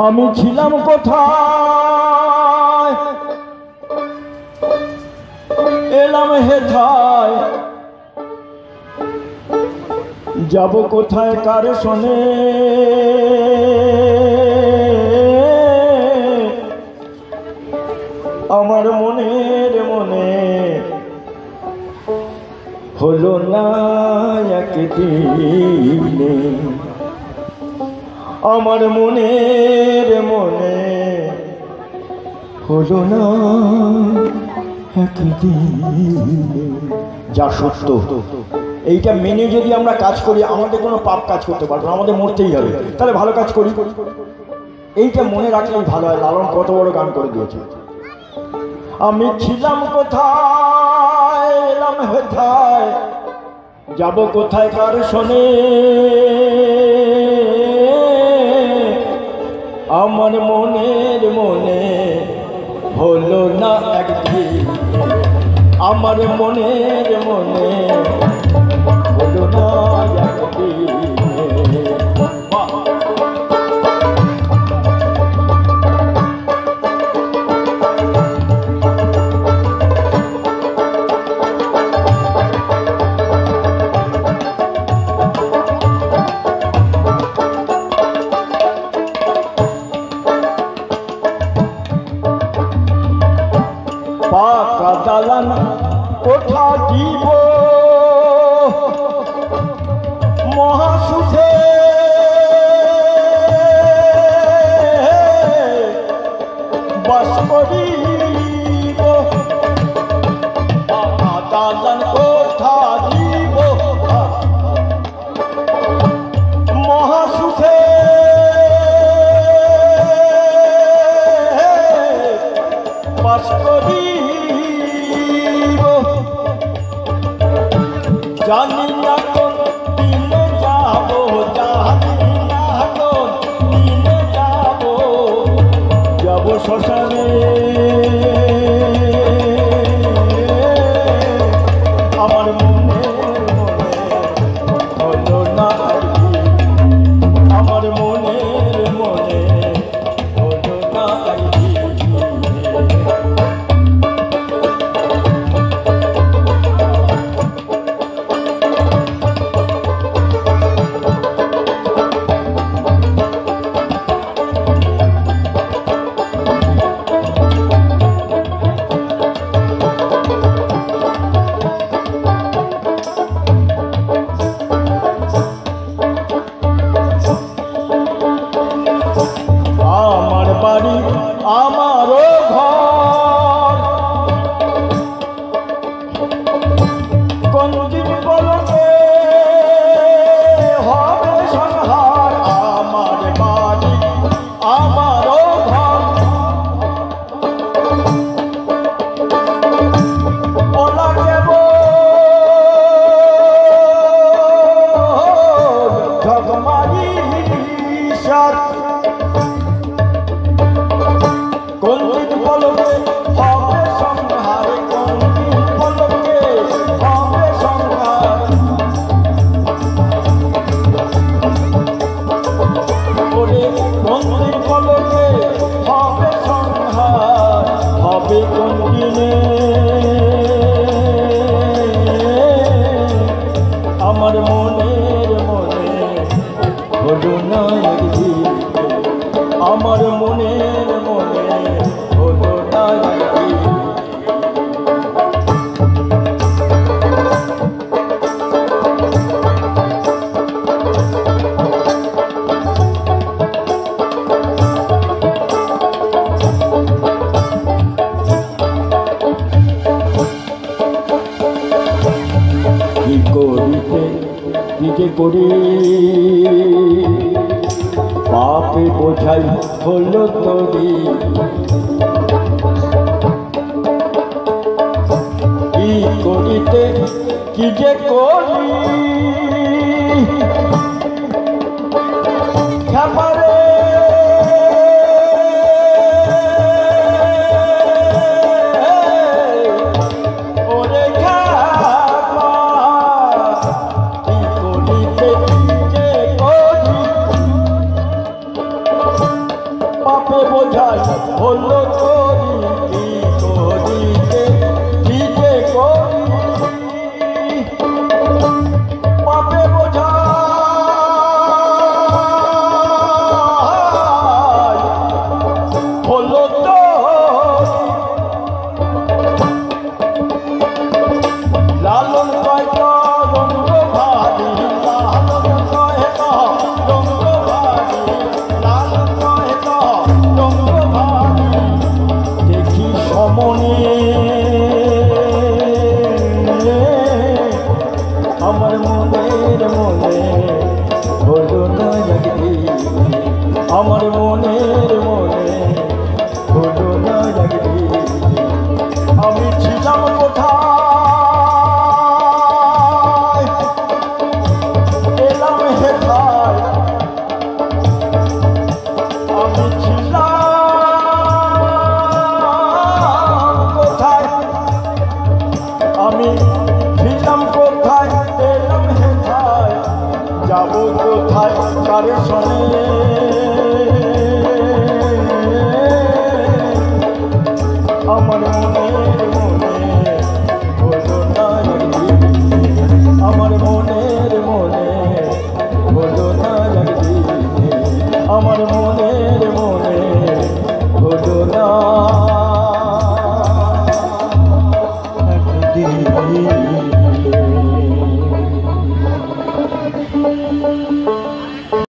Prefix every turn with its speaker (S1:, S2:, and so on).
S1: আমি ছিলাম কোথায়, এলাম হেথায়, যাব কোথায় কার শোনে। আমার মনের মনে হলো না একদিনে, আমার মনের মনে হলো না একদিনে। যা সত্য এইটা মেনে যদি আমরা কাজ করি, আমাদের কোনো পাপ কাজ করতে পারবো না, আমাদের মরতেই হবে। তাহলে ভালো কাজ করি, এইটা মনে রাখলেই ভালো হয়। লালন কত বড় গান করে দিয়েছে। আমি ছিলাম কোথায়, এলাম হেথায়, যাব কোথায় কার শোনে। আমার মনের মনে হলো না একদিন, আমার মনের মনে হলো না একদিন। পাকা দালান কোঠা দিব মহাসুখে, বাস করিব। পাকা দালান কোঠা দিব মহাসুখে, বাস করি। জানি না কোন দিনে যাব, জানি না কোন দিনে যাব, যাব শ্মশানে। আমার মনের মনে হলো না একদিন, আমার মনের মনে হলো না একদিন। আমার বাড়ি আমারও ঘর, কোন দিন বলবে হবে সংহার। আমার বাড়ি আমারও ঘর, বলা কেবল ঢকমারি সাথ। কোন দিন বলবে হবে সংহার, কোন দিন বলবে হবে সংহার। ওরে কোন দিন বলবে হবে সংহার, হবে কোন দিনে। আমার মনের মনে হলো না একদিন, আমার মনের মনে হলো না একদিন। কি করিতে কি যে করি, পাপে বোঝাই হলো তরি। কি করিতে কি যে করি, খাবারে ওরে খাবা। কি করিতে কি যে করি, আমি ছিলাম কোথায়, আমি ছিলাম কোথায়, এলাম হেথায়, যাবো কোথায় কার সনে।